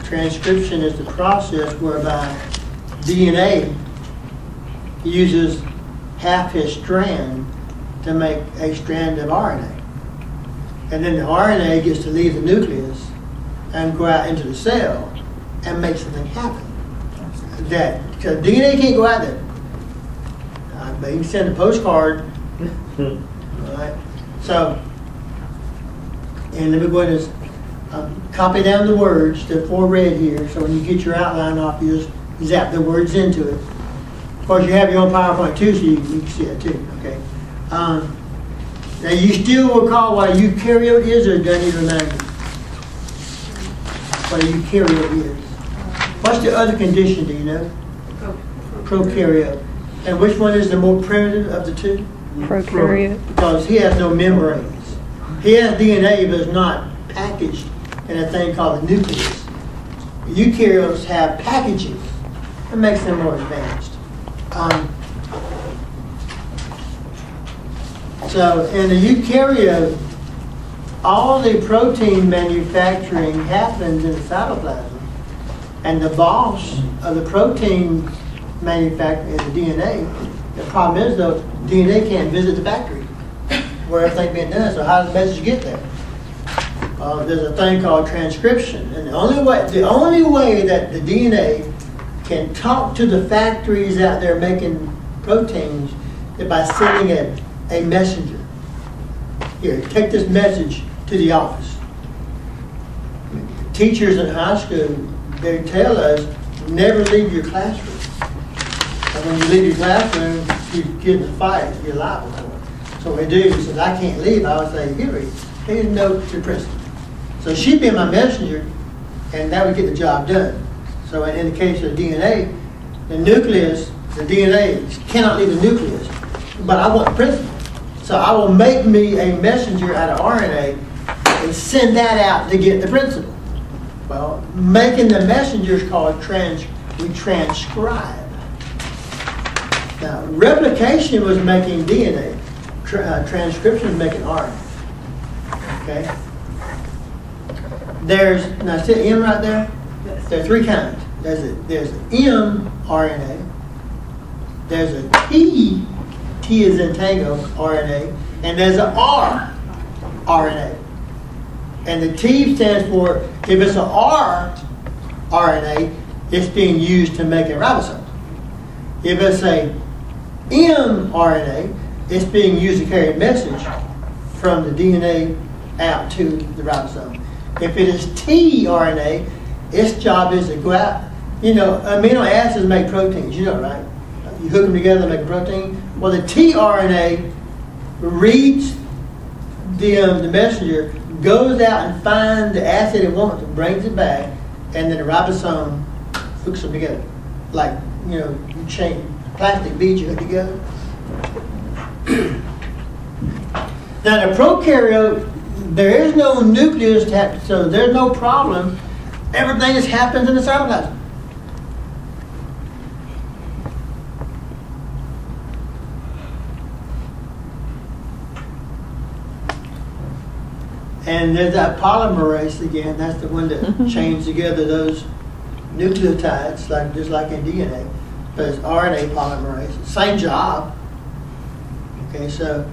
transcription is the process whereby DNA uses half its strand to make a strand of RNA. And then the RNA gets to leave the nucleus and go out into the cell and make something happen. Because DNA can't go out there. But you can send a postcard. All right. So, and let me go ahead and copy down the words, the 4 red here, so when you get your outline off, you just zap the words into it. Of course, you have your own PowerPoint too, so you can see it too. Okay. Now, you still recall what a eukaryote is, or do I need to remind you? What a eukaryote is. What's the other condition, do you know? Prokaryote. And which one is the more primitive of the two? Prokaryote. Because he has no membranes. He has DNA, but it's not packaged in a thing called the nucleus. Eukaryotes have packaging. That makes them more advanced. So in the eukaryote, all the protein manufacturing happens in the cytoplasm. And the boss of the protein manufacturing is the DNA. The problem is, though, DNA can't visit the factory where everything's being done. So how does the message get there? There's a thing called transcription. And the only way that the DNA can talk to the factories out there making proteins is by sending a messenger. Here, take this message to the office. Teachers in high school, they tell us, never leave your classroom. And when you leave your classroom, you get in a fight, you're liable for it. So what we do, he says, I can't leave. I would say, Hillary, here's a note to the principal. So she'd be my messenger, and that would get the job done. So in the case of DNA, the nucleus, the DNA cannot leave the nucleus. But I want the principal. So I will make me a messenger out of RNA and send that out to get the principal. Well, making the messenger is called we transcribe. Now, replication was making DNA. Transcription is making RNA. Okay? Now see M right there? Yes. There are 3 kinds. There's an mRNA. There's a T is in tango, RNA. And there's an rRNA. And the T stands for, if it's an rRNA, it's being used to make a ribosome. If it's a mRNA, it's being used to carry a message from the DNA out to the ribosome. If it is tRNA, its job is to go out. You know, amino acids make proteins, you know, right? You hook them together to make a protein. Well, the tRNA reads the messenger, goes out and finds the acid it wants, and brings it back, and then the ribosome hooks them together. Like, you know, you chain plastic beads you hook together. Now, the prokaryote, there is no nucleus to happen, so there's no problem. Everything just happens in the cytoplasm. And there's that polymerase again. That's the one that chains together those nucleotides, just like in DNA. But it's RNA polymerase. Same job. Okay, so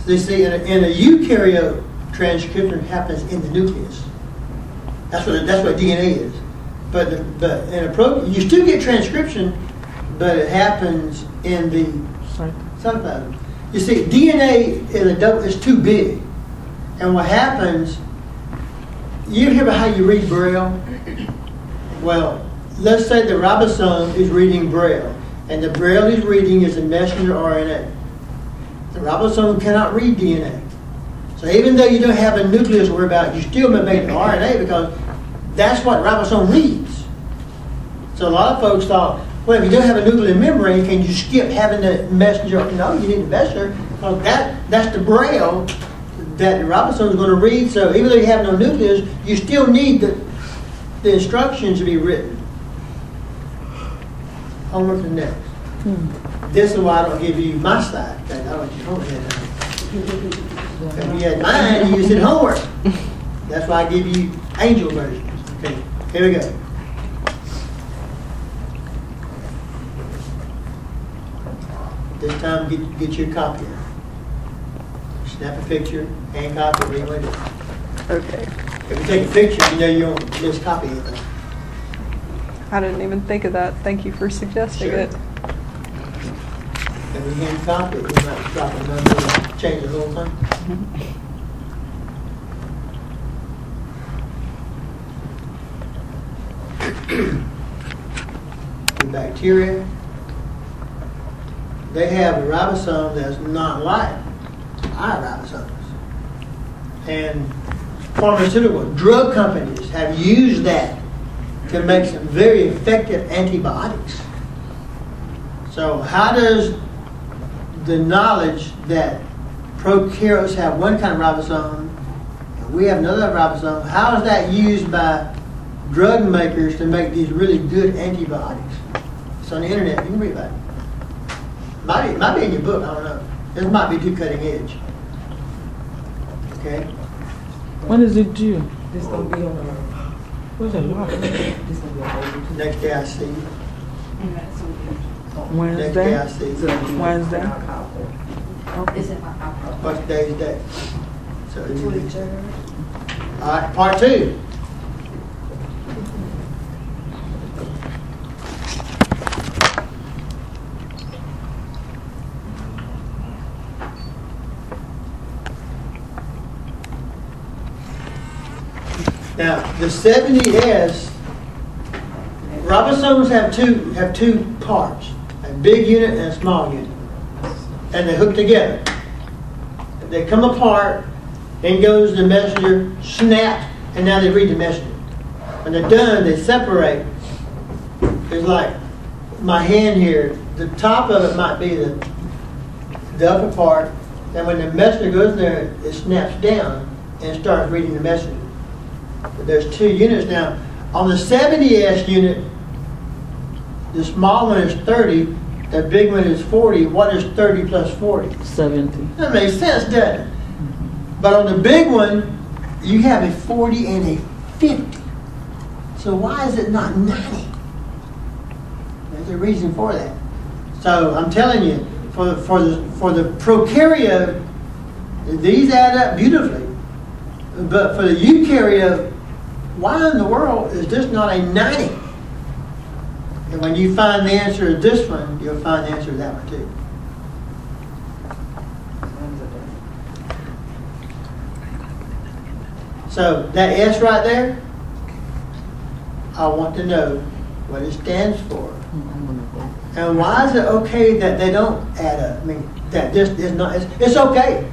you see, in a eukaryote, transcription happens in the nucleus. That's what DNA is. But in a protein, you still get transcription, but it happens in the cytoplasm. You see, DNA is too big. And what happens, you hear about how you read Braille? Well, let's say the ribosome is reading Braille, and the Braille is reading is a messenger RNA. The ribosome cannot read DNA. So even though you don't have a nucleus to worry about, you still make an RNA because that's what ribosome reads. So a lot of folks thought, well, if you don't have a nuclear membrane, can you skip having the messenger? No, you need a messenger because that's the Braille that the ribosome is going to read. So even though you have no nucleus, you still need the instructions to be written. Homework the next. This is why I don't give you my side. I don't want your homework. If you had mine, you said homework. That's why I give you angel versions. Okay, here we go. This time, get your copy. Snap a picture, hand copy, what do you want to do? Okay. If you take a picture, you know you won't miscopy anything. I didn't even think of that. Thank you for suggesting Sure. it. And we hand copy it, we might drop a number and change the whole thing. The bacteria, they have a ribosome that's not like our ribosomes. And pharmaceutical drug companies have used that to make some very effective antibiotics. So how does the knowledge that prokaryotes have one kind of ribosome and we have another ribosome, how is that used by drug makers to make these really good antibiotics? It's on the internet, you can read about it. Might be in your book, I don't know. This might be too cutting edge. Okay? When is it due? This gonna be on the. What's it like? This gonna be on Next day I see you. Next day I see you. Wednesday. It's in my iPod. What's today's date? So it's all right, part 2. Now, the 70S, ribosomes have two parts, a big unit and a small unit, and they hook together. They come apart, in goes the messenger, snap, and now they read the messenger. When they're done, they separate. It's like my hand here, the top of it might be the upper part, and when the messenger goes there, it snaps down and starts reading the messenger. But there's 2 units now. On the 70S unit, the small one is 30, the big one is 40. What is 30 plus 40? 70. That makes sense, doesn't it? But on the big one, you have a 40 and a 50. So why is it not 90? There's a reason for that. So I'm telling you, for the prokaryote, these add up beautifully. But for the eukaryote, why in the world is this not a 90? And when you find the answer to this one, you'll find the answer to that one too. So that S right there, I want to know what it stands for. And why is it okay that they don't add up? I mean, that this is not, it's okay.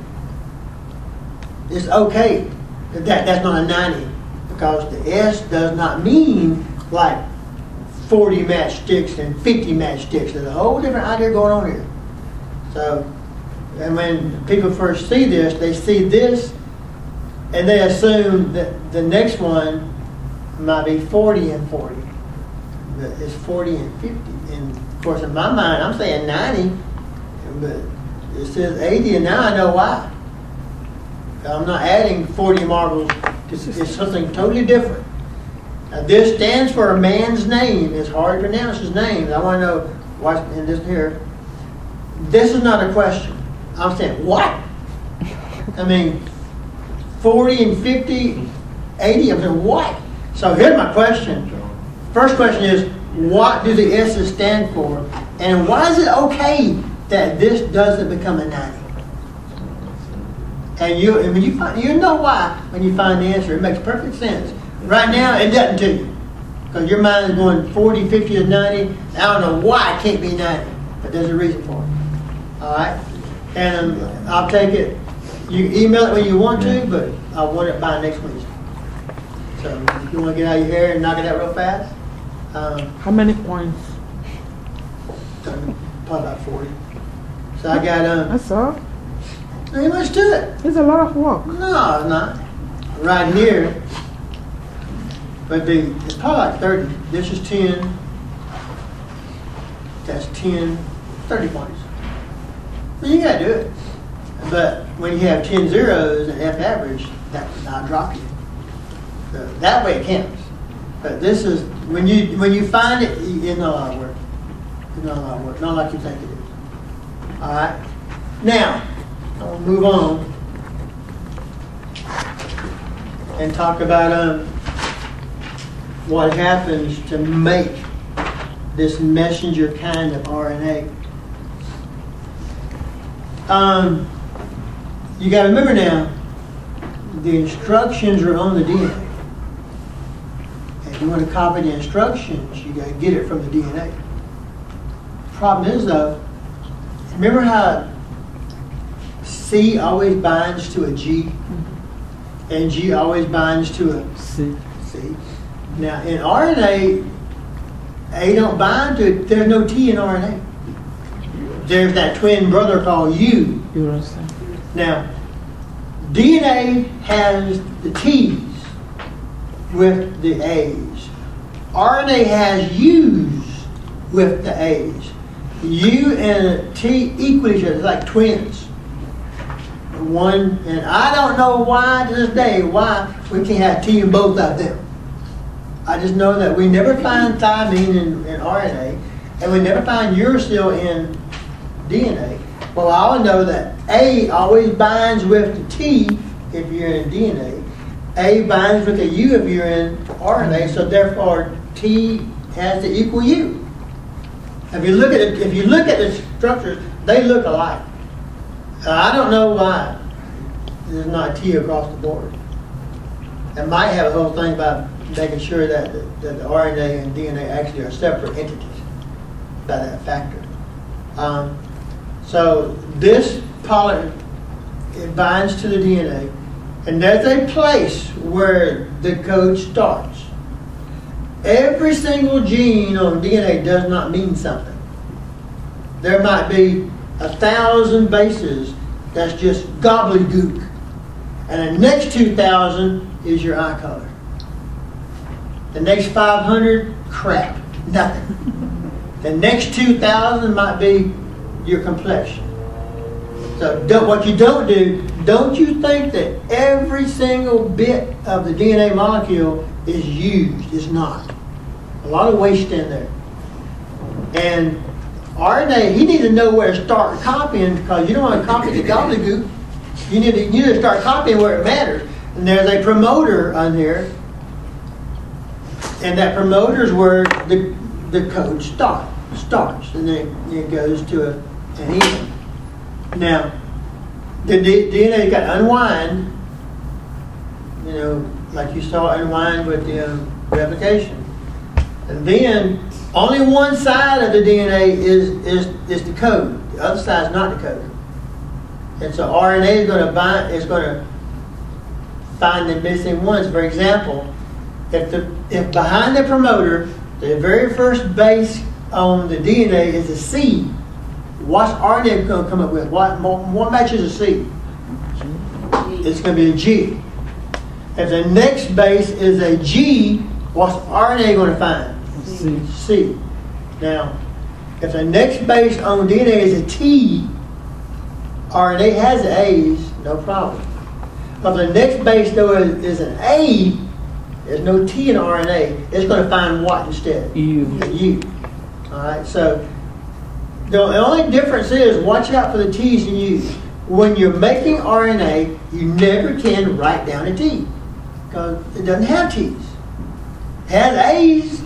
It's okay that that's not a 90. Because the S does not mean like 40 matchsticks and 50 matchsticks. There's a whole different idea going on here. So, and when people first see this, they see this, and they assume that the next one might be 40 and 40. But it's 40 and 50. And of course, in my mind, I'm saying 90, but it says 80, and now I know why. I'm not adding 40 marbles. It's something totally different. Now, this stands for a man's name. It's hard to pronounce his name. I want to know what's in this here. This is not a question. I'm saying, what? I mean, 40 and 50, 80, I'm saying, what? So here's my question. First question is, what do the S's stand for? And why is it okay that this doesn't become a 90? And when you find, you know why when you find the answer. It makes perfect sense. Right now, it doesn't to you. Because your mind is going 40, 50 to 90. I don't know why it can't be 90. But there's a reason for it. All right? And I'll take it. You can email it when you want to, but I want it by next Wednesday. So if you want to get out of your hair and knock it out real fast. How many points? Probably about 40. So I got That's all. Not much to it. It's a lot of work. No, it's not. Right here would be, it's probably like 30. This is 10. That's 10, 30 points. Well, you got to do it. But when you have 10 zeros and F average, I'll drop you. So that way it counts. But this is, when you find it, it's not a lot of work. It's not a lot of work. Not like you think it is. All right. Now, I'll move on and talk about what happens to make this messenger kind of RNA. You got to remember now, the instructions are on the DNA. If you want to copy the instructions, you got to get it from the DNA. Problem is though, remember how C always binds to a G, and G always binds to a C. Now in RNA, A don't bind to it. There's no T in RNA. There's that twin brother called U. Uracil. Now, DNA has the T's with the A's. RNA has U's with the A's. U and a T equal each other, it's like twins. One, and I don't know why to this day why we can't have T in both of them. I just know that we never find thymine in RNA, and we never find uracil in DNA. Well, I always know that A always binds with the T if you're in DNA. A binds with the U if you're in RNA, so therefore T has to equal U. If you look at the structures, they look alike. I don't know why there's not T across the board. It might have a whole thing about making sure that the RNA and DNA actually are separate entities by that factor. So this polymer, it binds to the DNA, and there's a place where the code starts. Every single gene on DNA does not mean something. There might be 1,000 bases that's just gobbledygook, and the next 2,000 is your eye color. The next 500, crap, nothing. The next 2,000 might be your complexion. So what you don't do, don't you think that every single bit of the DNA molecule is used? It's not. A lot of waste in there. And RNA, you need to know where to start copying, because you don't want to copy the gobbledygook. You need to start copying where it matters. And there's a promoter on here, and that promoter is where the code starts, and then it goes to an E. Now, the DNA got unwind, you know, like you saw unwind with the replication. And then only one side of the DNA is the code. The other side is not the code. And so RNA is going to find the missing ones. For example, if behind the promoter, the very first base on the DNA is a C, what's RNA going to come up with? What matches a C? It's going to be a G. If the next base is a G, what's RNA going to find? C. Now, if the next base on DNA is a T, RNA has A's, no problem. But if the next base though is an A, there's no T in RNA, it's going to find what instead? U. U. All right. So the only difference is watch out for the T's and U's. When you're making RNA, you never can write down a T because it doesn't have T's. It has A's.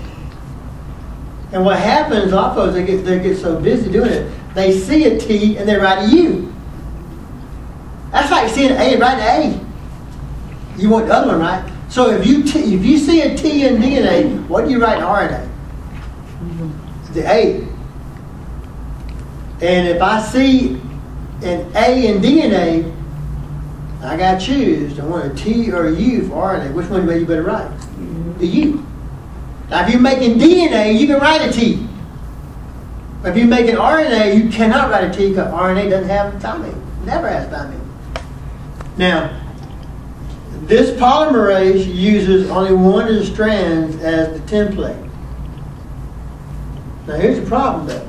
And what happens, a lot of folks, they get so busy doing it, they see a T and they write a U. That's like seeing an A and writing an A. You want the other one, right? So if you see a T in DNA, what do you write in RNA? The A. And if I see an A in DNA, I got to choose. I want a T or a U for RNA. Which one you better write? The U. Now, if you're making DNA, you can write a T. But if you're making RNA, you cannot write a T because RNA doesn't have thymine. Never has thymine. Now, this polymerase uses only one of the strands as the template. Now, here's the problem, though.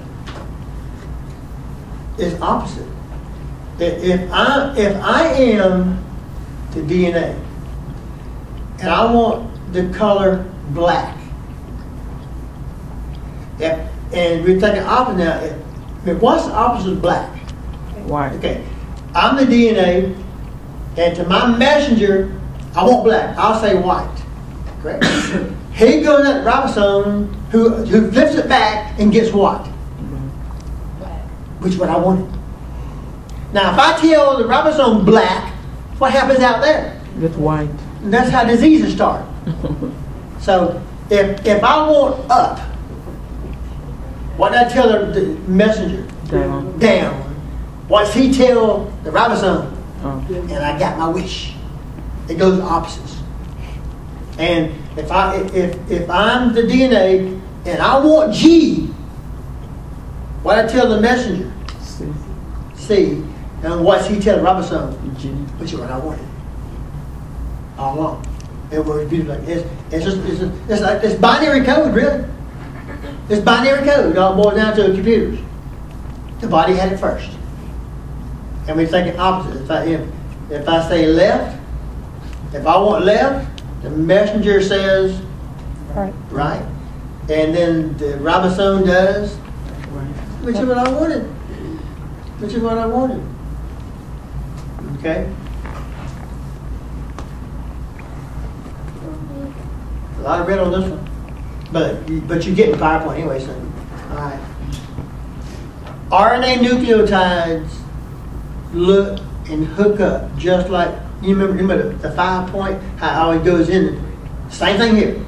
It's opposite. If I am the DNA, and and I want the color black. And we're taking opposite now. What's the opposite of black? White. Okay, I'm the DNA, and to my messenger, I want black. I'll say white. Correct? He goes at the ribosome, who flips it back and gets what? Which is what I wanted. Now, if I tell the ribosome black, what happens out there? Get white. And that's how diseases start. So, if I want up, what did I tell the messenger? Down. Down. What's he tell the ribosome? Oh. And I got my wish. It goes opposites. And if I'm the DNA and I want G, what I tell the messenger? C. And what's he tell the ribosome? G. Which is what I wanted. All along. It works beautifully. It's like this binary code, really. It's binary code. It all boils down to computers. The body had it first. And we think it opposite. If I say left, if I want left, the messenger says right. And then the ribosome does, which is what I wanted. Which is what I wanted. Okay? A lot of red on this one. But you get the PowerPoint anyway, so. Alright. RNA nucleotides look and hook up just like, you remember the 5 point, how it goes in. Same thing here.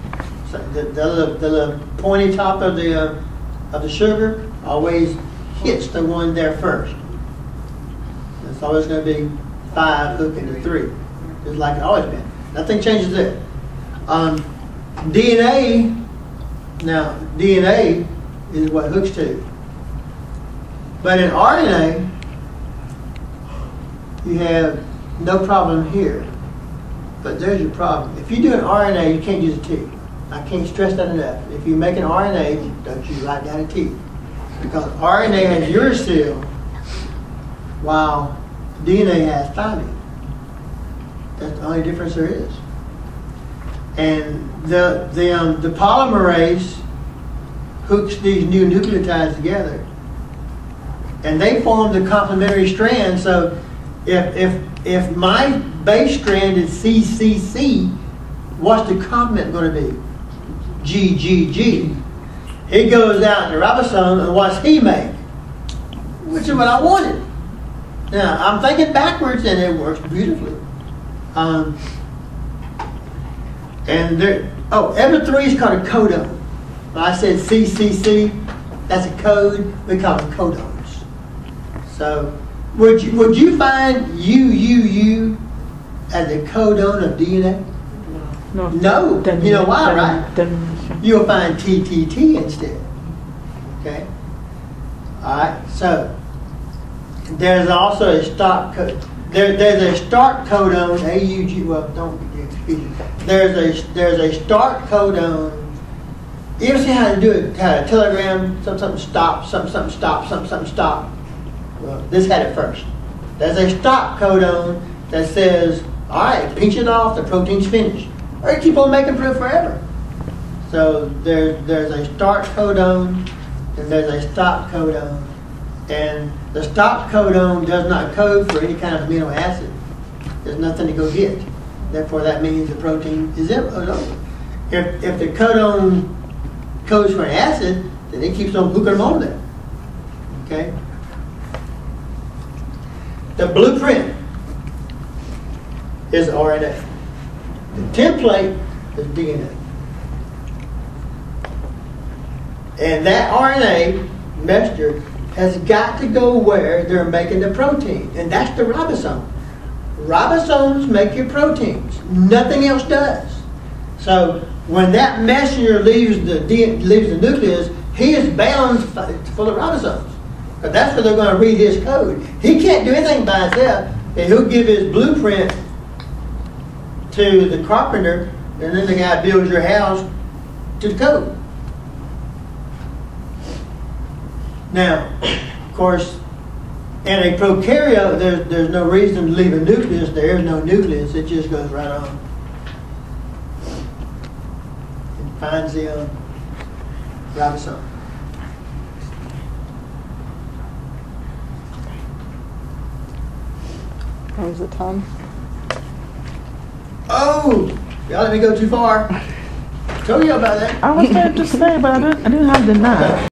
So the little pointy top of the sugar always hits the one there first. It's always going to be 5 hooking to 3, just like it always been. Nothing changes there. DNA is what hooks to. But in RNA, you have no problem here. But there's your problem. If you do an RNA, you can't use a T. I can't stress that enough. If you make an RNA, don't you write down a T. Because RNA has uracil, while DNA has thymine. That's the only difference there is. And the polymerase hooks these new nucleotides together, and they form the complementary strand. So if my base strand is CCC, what's the complement going to be? GGG. He goes out to ribosome, and what's he make? Which is what I wanted. Now I'm thinking backwards, and it works beautifully. And there, every 3 is called a codon. When I said CCC, that's a code. We call them codons. So, would you find UUU as a codon of DNA? No. No. You know why, right? Termination. You'll find TTT instead. Okay. All right. So, there's also a start code. There's a start codon, AUG. Well, don't get confused. There's a start codon. You ever see how to do it? How a telegram, something stop, something stop, something stop. Well, this had it first. There's a stop codon that says, all right, pinch it off, the protein's finished. Or you keep on making proof forever. So there's a start codon and there's a stop codon. And the stop codon does not code for any kind of amino acid. There's nothing to go get. Therefore, that means the protein is over. If the codon codes for an acid, then it keeps on hooking them on there. Okay? The blueprint is RNA. The template is DNA. And that RNA messenger has got to go where they're making the protein, and that's the ribosome. Ribosomes make your proteins. Nothing else does. So when that messenger leaves the nucleus, he is bound full of ribosomes. Because that's where they're going to read his code. He can't do anything by himself. And he'll give his blueprint to the carpenter, and then the guy builds your house to the code. Now, of course, in a prokaryote, there's no reason to leave a nucleus. There is no nucleus. It just goes right on. finds the ribosome. What was the time? Oh, y'all let me go too far. Told you about that. I was there to say, but I didn't have the knife.